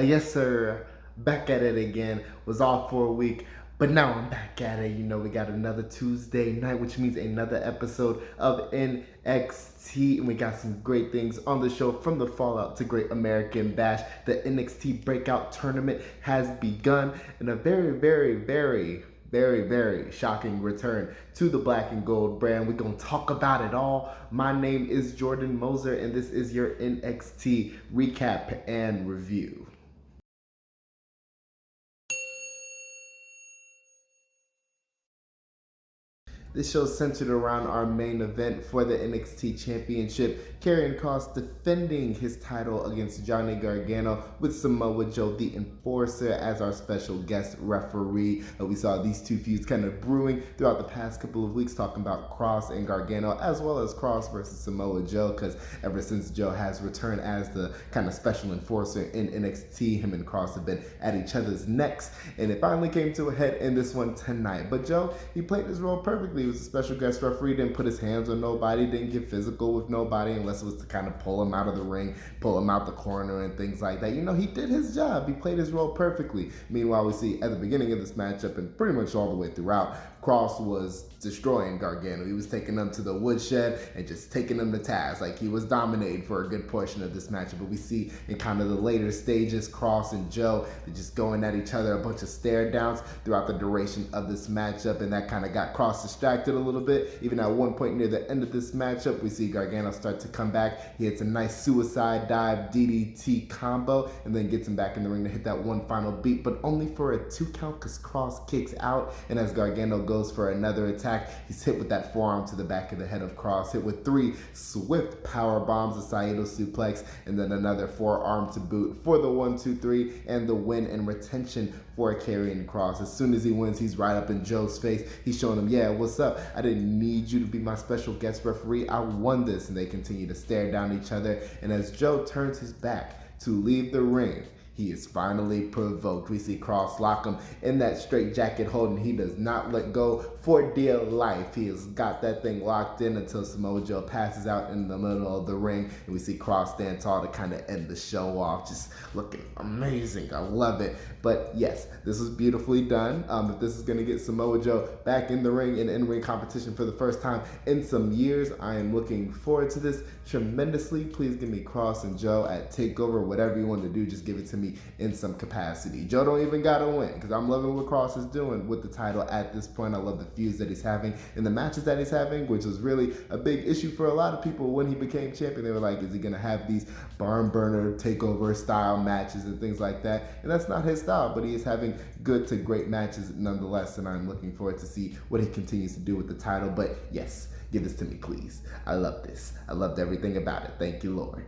Yes, sir. Back at it again. Was off for a week, but now I'm back at it. You know, we got another Tuesday night, which means another episode of NXT. And we got some great things on the show, from the Fallout to Great American Bash. The NXT Breakout Tournament has begun, and a very shocking return to the black and gold brand. We're going to talk about it all. My name is Jordan Moser, and this is your NXT recap and review. This show centered around our main event for the NXT Championship. Karrion Kross defending his title against Johnny Gargano, with Samoa Joe, the Enforcer, as our special guest referee. We saw these two feuds kind of brewing throughout the past couple of weeks, talking about Kross and Gargano, as well as Kross versus Samoa Joe, because ever since Joe has returned as the kind of special enforcer in NXT, him and Kross have been at each other's necks, and it finally came to a head in this one tonight. But Joe, he played his role perfectly. He was a special guest referee, didn't put his hands on nobody, didn't get physical with nobody unless it was to kind of pull him out of the ring, pull him out the corner and things like that. You know, he did his job. He played his role perfectly. Meanwhile, we see at the beginning of this matchup and pretty much all the way throughout, Kross was destroying Gargano. He was taking them to the woodshed and just taking them to task. Like, he was dominating for a good portion of this matchup. But we see in kind of the later stages, Kross and Joe, they're just going at each other, a bunch of stare downs throughout the duration of this matchup, and that kind of got Kross distracted a little bit. Even at one point near the end of this matchup, we see Gargano start to come back. He hits a nice suicide dive DDT combo and then gets him back in the ring to hit that one final beat, but only for a 2 count because Kross kicks out, and as Gargano goes for another attack, he's hit with that forearm to the back of the head of Kross, hit with 3 swift power bombs, a Saito suplex, and then another forearm to boot for the 1-2-3 and the win and retention for Karrion Kross. As soon as he wins, he's right up in Joe's face. He's showing him, yeah, what's up? I didn't need you to be my special guest referee. I won this. And they continue to stare down each other. And as Joe turns his back to leave the ring, he is finally provoked. We see Kross lock him in that straight jacket hold, and he does not let go for dear life. He has got that thing locked in until Samoa Joe passes out in the middle of the ring, and we see Kross stand tall to kind of end the show off. Just looking amazing. I love it. But yes, this was beautifully done. If this is going to get Samoa Joe back in the ring, in in-ring competition for the first time in some years, I am looking forward to this tremendously. Please give me Kross and Joe at TakeOver. Whatever you want to do, just give it to me in some capacity. Joe don't even gotta win, because I'm loving what Kross is doing with the title at this point. I love the feuds that he's having and the matches that he's having, which was really a big issue for a lot of people when he became champion. They were like, is he gonna have these barn burner takeover style matches and things like that? And that's not his style, but he is having good to great matches nonetheless, and I'm looking forward to see what he continues to do with the title. But yes, give this to me, please. I love this. I loved everything about it. Thank you, Lord.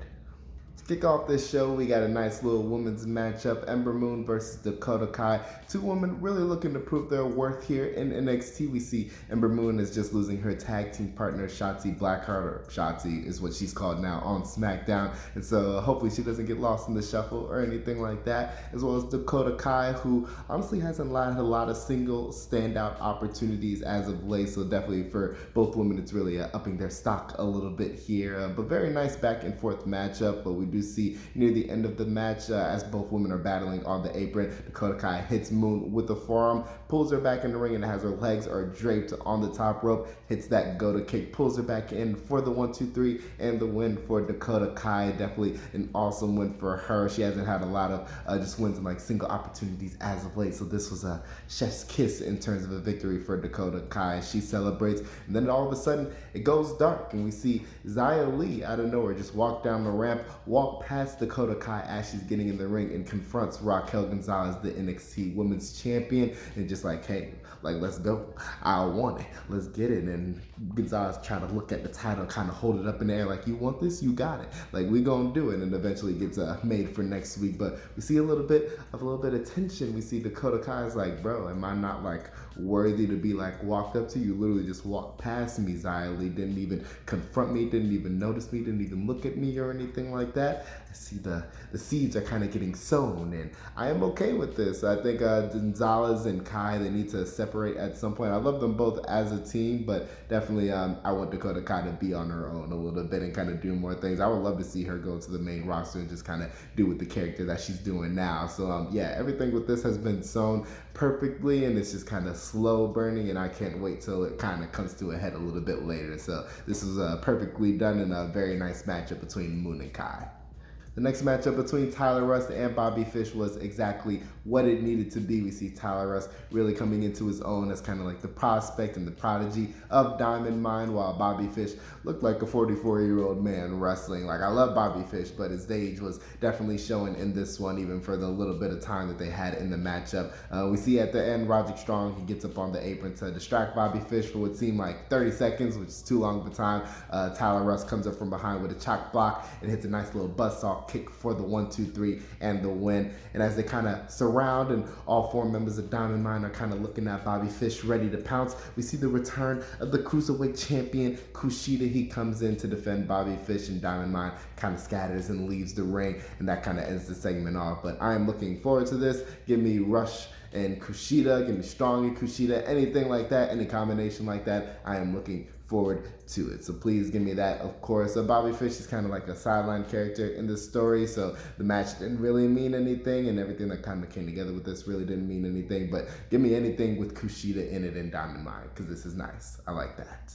To kick off this show, we got a nice little women's matchup. Ember Moon versus Dakota Kai. 2 women really looking to prove their worth here in NXT. We see Ember Moon is just losing her tag team partner, Shotzi Blackheart, or Shotzi is what she's called now on SmackDown. And so hopefully she doesn't get lost in the shuffle or anything like that. As well as Dakota Kai, who honestly hasn't had a lot of single standout opportunities as of late. So definitely for both women, it's really upping their stock a little bit here. But very nice back and forth matchup. But we do see near the end of the match, as both women are battling on the apron, Dakota Kai hits Moon with the forearm, pulls her back in the ring, and as her legs are draped on the top rope, hits that go-to kick, pulls her back in for the 1-2-3 and the win for Dakota Kai. Definitely an awesome win for her. She hasn't had a lot of just wins in like single opportunities as of late, so this was a chef's kiss in terms of a victory for Dakota Kai. She celebrates, and then all of a sudden it goes dark, and we see Xia Li out of nowhere just walk down the ramp, walk past Dakota Kai as she's getting in the ring, and confronts Raquel Gonzalez, the NXT Women's Champion, and just like, hey, like, let's go. I want it. Let's get it. And Gonzalez trying to look at the title, kind of hold it up in the air like, you want this? You got it. Like, we gonna do it. And eventually gets made for next week. But we see a little bit of tension. We see Dakota Kai's like, bro, am I not like worthy to be like walked up to. You literally just walked past me, Xia Li, didn't even confront me, didn't even notice me, didn't even look at me or anything like that. I see the seeds are kind of getting sown, and I am okay with this. I think Gonzalez and Kai, they need to separate at some point. I love them both as a team, but definitely I want Dakota Kai to be on her own a little bit and kind of do more things. I would love to see her go to the main roster and just kind of do with the character that she's doing now. So yeah, everything with this has been sown perfectly, and it's just kind of slow burning, and I can't wait till it kind of comes to a head a little bit later. So this is perfectly done and a very nice matchup between Moon and Kai. The next matchup between Tyler Rust and Bobby Fish was exactly what it needed to be. We see Tyler Rust really coming into his own as kind of like the prospect and the prodigy of Diamond Mine, while Bobby Fish looked like a 44-year-old man wrestling. Like, I love Bobby Fish, but his age was definitely showing in this one, even for the little bit of time that they had in the matchup. We see at the end, Roderick Strong, he gets up on the apron to distract Bobby Fish for what seemed like 30 seconds, which is too long of a time. Tyler Rust comes up from behind with a chop block and hits a nice little buzzsaw kick for the 1-2-3 and the win. And as they kind of surround and all four members of Diamond Mine are kind of looking at Bobby Fish ready to pounce, we see the return of the Cruiserweight champion Kushida. He comes in to defend Bobby Fish, and Diamond Mine kind of scatters and leaves the ring, and that kind of ends the segment off. But I am looking forward to this. Give me Rush and Kushida, give me Strong and Kushida, anything like that, any combination like that, I am looking forward to it. So please give me that, of course. Bobby Fish is kind of like a sideline character in this story, so the match didn't really mean anything, and everything that kind of came together with this really didn't mean anything. But give me anything with Kushida in it and Diamond Mine, because this is nice. I like that.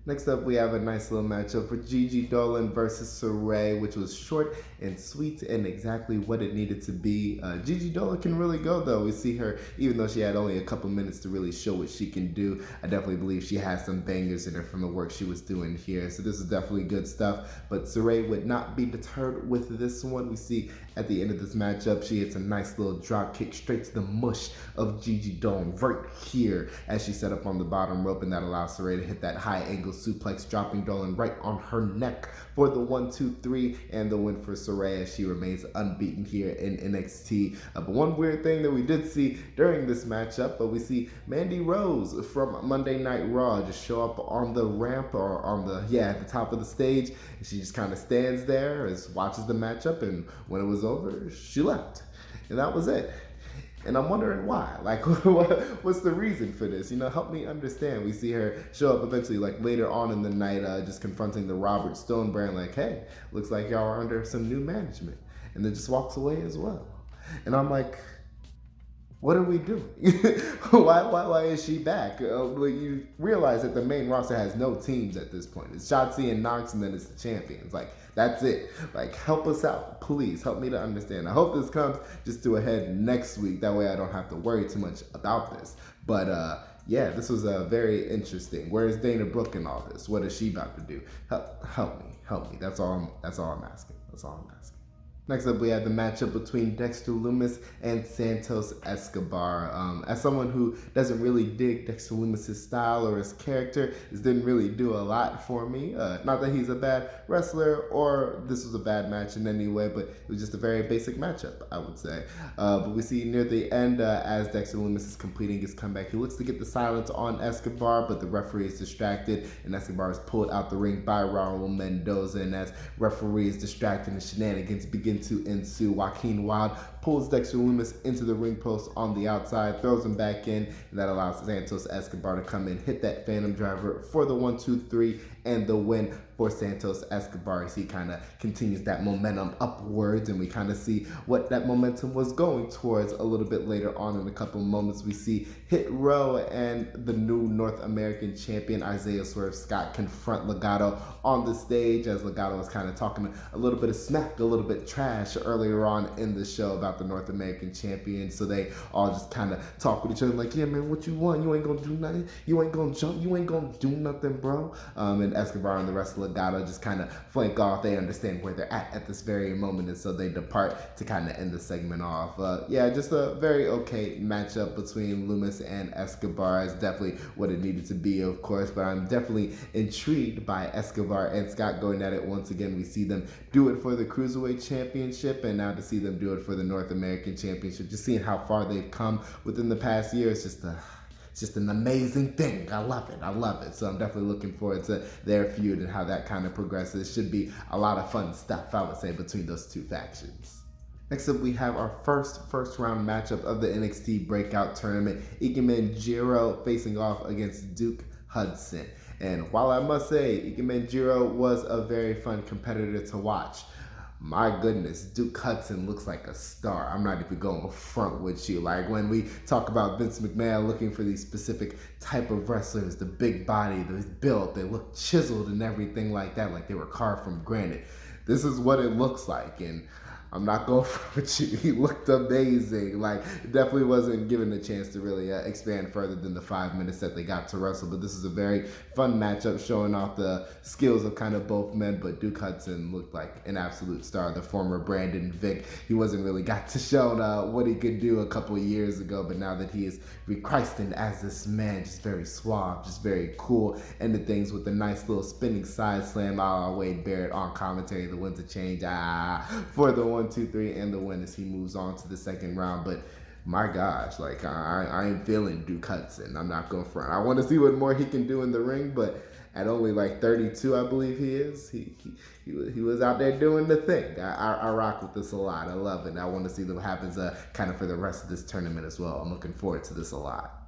Next up, we have a nice little matchup for Gigi Dolan versus Saray, which was short and sweet and exactly what it needed to be. Gigi Dolan can really go, though. We see her, even though she had only a couple minutes to really show what she can do, I definitely believe she has some bangers in her from the work she was doing here. So this is definitely good stuff. But Saray would not be deterred with this one. We see at the end of this matchup, she hits a nice little drop kick straight to the mush of Gigi Dolan right here as she set up on the bottom rope, and that allows Saray to hit that high angle suplex, dropping Dolan right on her neck for the 1-2-3 and the win for Saray, as she remains unbeaten here in NXT. But one weird thing that we did see during this matchup, we see Mandy Rose from Monday Night Raw just show up on the ramp, or on the, at the top of the stage, and she just kind of stands there, watches the matchup, and when it was over, she left. And that was it. And I'm wondering why. Like, what's the reason for this? You know, help me understand. We see her show up eventually, like later on in the night, just confronting the Robert Stone brand, like, hey, looks like y'all are under some new management. And then just walks away as well. And I'm like, what are we doing? why is she back? You realize that the main roster has no teams at this point. It's Shotzi and Knox, and then it's the champions. Like, that's it. Like, help us out. Please help me to understand. I hope this comes just to a head next week. That way I don't have to worry too much about this. But yeah, this was very interesting. Where's Dana Brooke in all this? What is she about to do? Help me. That's all I'm asking. That's all I'm asking. Next up, we had the matchup between Dexter Lumis and Santos Escobar. As someone who doesn't really dig Dexter Lumis' style or his character, this didn't really do a lot for me. Not that he's a bad wrestler or this was a bad match in any way, but it was just a very basic matchup, I would say. But we see near the end, as Dexter Lumis is completing his comeback, he looks to get the silence on Escobar, but the referee is distracted, and Escobar is pulled out the ring by Raul Mendoza. And as referee is distracted and shenanigans begin to ensue, Joaquin Wilde pulls Dexter Lumis into the ring post on the outside, throws him back in, and that allows Santos Escobar to come in, hit that Phantom Driver for the 1-2-3 and the win for Santos Escobar, as he kind of continues that momentum upwards, and we kind of see what that momentum was going towards a little bit later on. In a couple moments, we see Hit Row and the new North American champion Isaiah Swerve Scott confront Legado on the stage, as Legado was kind of talking a little bit of smack, a little bit trash earlier on in the show about the North American champion. So they all just kind of talk with each other like, yeah, man, what you want? You ain't gonna do nothing. You ain't gonna jump. You ain't gonna do nothing, bro. And Escobar and the rest of Legado just kind of flank off. They understand where they're at this very moment, and so they depart to kind of end the segment off. Yeah, just a very okay matchup between Lumis and Escobar. It's definitely what it needed to be, of course, but I'm definitely intrigued by Escobar and Scott going at it once again. We see them do it for the Cruiserweight Championship, and now to see them do it for the North American Championship, just seeing how far they've come within the past year, it's just an amazing thing. I love it. I love it. So I'm definitely looking forward to their feud and how that kind of progresses. Should be a lot of fun stuff, I would say, between those two factions. Next up, we have our first round matchup of the NXT Breakout Tournament. Ikemen Jiro facing off against Duke Hudson. And while I must say, Ikemen Jiro was a very fun competitor to watch, my goodness, Duke Hudson looks like a star. I'm not even going front with you. Like when we talk about Vince McMahon looking for these specific type of wrestlers, the big body, the build, they look chiseled and everything like that, like they were carved from granite. This is what it looks like, and I'm not going front with you. He looked amazing. Like, definitely wasn't given a chance to really expand further than the 5 minutes that they got to wrestle. But this is a very fun matchup showing off the skills of kind of both men. But Duke Hudson looked like an absolute star. The former Brandon Vick, he wasn't really got to show what he could do a couple of years ago. But now that he is rechristened as this man, just very suave, just very cool, ended things with a nice little spinning side slam a la Wade Barrett on commentary. The win's a change for the 1, 2, 3, and the win as he moves on to the second round. But my gosh, like I ain't feeling Duke Hudson. I'm not going front. I want to see what more he can do in the ring, but at only like 32, I believe he is. He was out there doing the thing. I rock with this a lot. I love it. I want to see what happens kind of for the rest of this tournament as well. I'm looking forward to this a lot.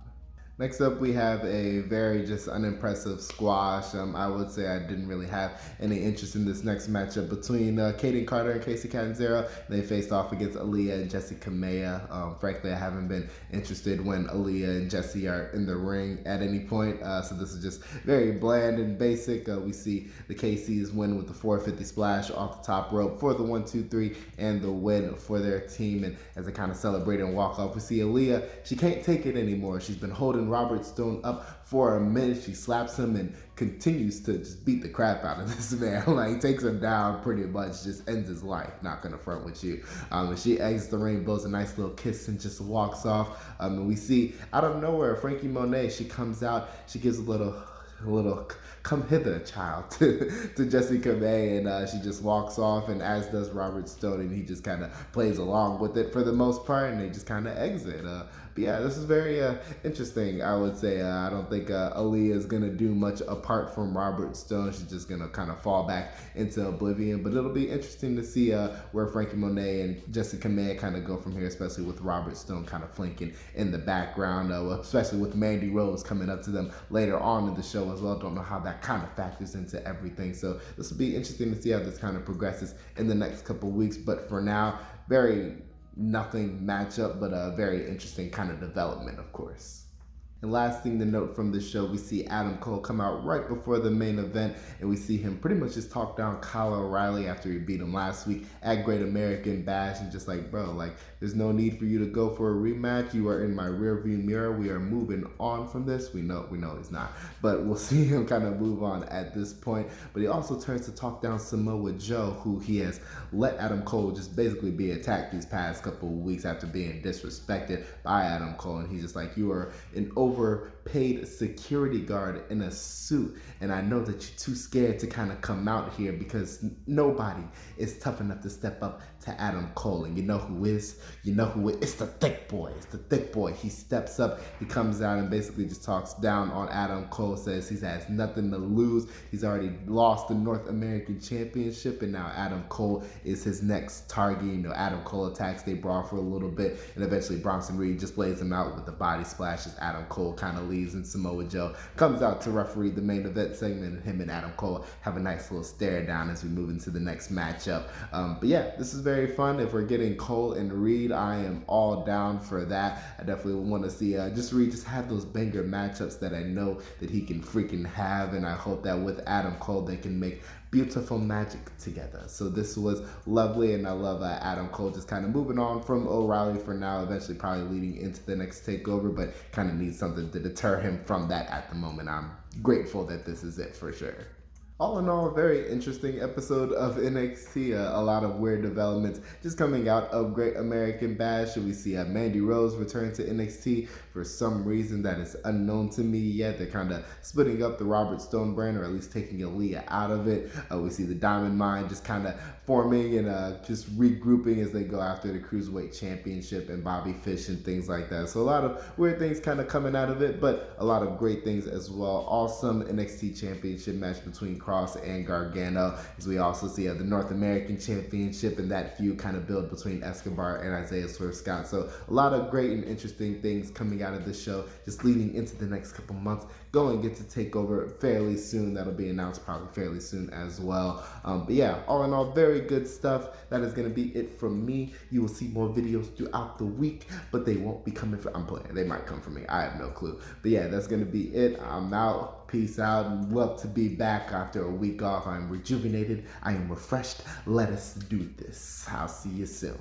Next up, we have a very just unimpressive squash. I would say I didn't really have any interest in this next matchup between Kaden Carter and Casey Catanzaro. They faced off against Elias and Jessica Maya. Frankly, I haven't been interested when Elias and Jessie are in the ring at any point. So this is just very bland and basic. We see the KCs win with the 450 splash off the top rope for the 1, 2, 3 and the win for their team. And as they kind of celebrate and walk off, we see Elias. She can't take it anymore. She's been holding Robert Stone up for a minute. She slaps him and continues to just beat the crap out of this man. Like, takes him down pretty much, just ends his life. Not gonna front with you. And she exits the ring, blows a nice little kiss and just walks off. And we see out of nowhere Frankie Monet. She comes out, she gives a little come hither, child, to Jessica May, and she just walks off, and as does Robert Stone, and he just kind of plays along with it for the most part, and they just kind of exit. But yeah, this is very interesting, I would say. I don't think Aaliyah is going to do much apart from Robert Stone. She's just going to kind of fall back into oblivion, but it'll be interesting to see where Frankie Monet and Jessica May kind of go from here, especially with Robert Stone kind of flanking in the background, especially with Mandy Rose coming up to them later on in the show as well. Don't know how that kind of factors into everything. So this will be interesting to see how this kind of progresses in the next couple weeks. But for now, very nothing matchup, but a very interesting kind of development, of course. And last thing to note from the show, we see Adam Cole come out right before the main event, and we see him pretty much just talk down Kyle O'Reilly after he beat him last week at Great American Bash, and just like, bro, like, there's no need for you to go for a rematch. You are in my rearview mirror. We are moving on from this. We know he's not, but we'll see him kind of move on at this point. But he also turns to talk down Samoa Joe, who he has let Adam Cole just basically be attacked these past couple of weeks after being disrespected by Adam Cole, and he's just like, you are an overpaid security guard in a suit, and I know that you're too scared to kind of come out here because nobody is tough enough to step up to Adam Cole. And you know who is? You know who is? It's the thick boy. It's the thick boy. He steps up, he comes out and basically just talks down on Adam Cole, says he has nothing to lose. He's already lost the North American Championship, and now Adam Cole is his next target. You know, Adam Cole attacks, they brawl for a little bit, and eventually Bronson Reed just lays him out with the body splashes. Adam Cole kind of leaves, and Samoa Joe comes out to referee the main event segment, and him and Adam Cole have a nice little stare down as we move into the next matchup. But yeah, this is very fun. If we're getting Cole and Reed, I am all down for that. I definitely want to see just Reed just have those banger matchups that I know that he can freaking have, and I hope that with Adam Cole they can make beautiful magic together. So this was lovely, and I love Adam Cole just kind of moving on from O'Reilly for now, eventually probably leading into the next takeover, but kind of needs something to deter him from that at the moment. I'm grateful that this is it for sure. All in all, a very interesting episode of NXT. A lot of weird developments just coming out of Great American Bash. We see Mandy Rose return to NXT for some reason that is unknown to me yet. They're kind of splitting up the Robert Stone brand, or at least taking Elias out of it. We see the Diamond Mine just kind of forming and just regrouping as they go after the Cruiserweight Championship and Bobby Fish and things like that. So a lot of weird things kind of coming out of it, but a lot of great things as well. Awesome NXT Championship match between Kross and Gargano, as we also see the North American Championship and that feud kind of build between Escobar and Isaiah Swerve Scott. So a lot of great and interesting things coming out of this show, just leading into the next couple months. Go and get to TakeOver fairly soon. That'll be announced probably fairly soon as well. But yeah, all in all, very good stuff. That is going to be it from me. You will see more videos throughout the week, but they won't be coming for, I'm playing. They might come for me. I have no clue. But yeah, that's going to be it. I'm out. Peace out. Love to be back after a week off. I'm rejuvenated. I am refreshed. Let us do this. I'll see you soon.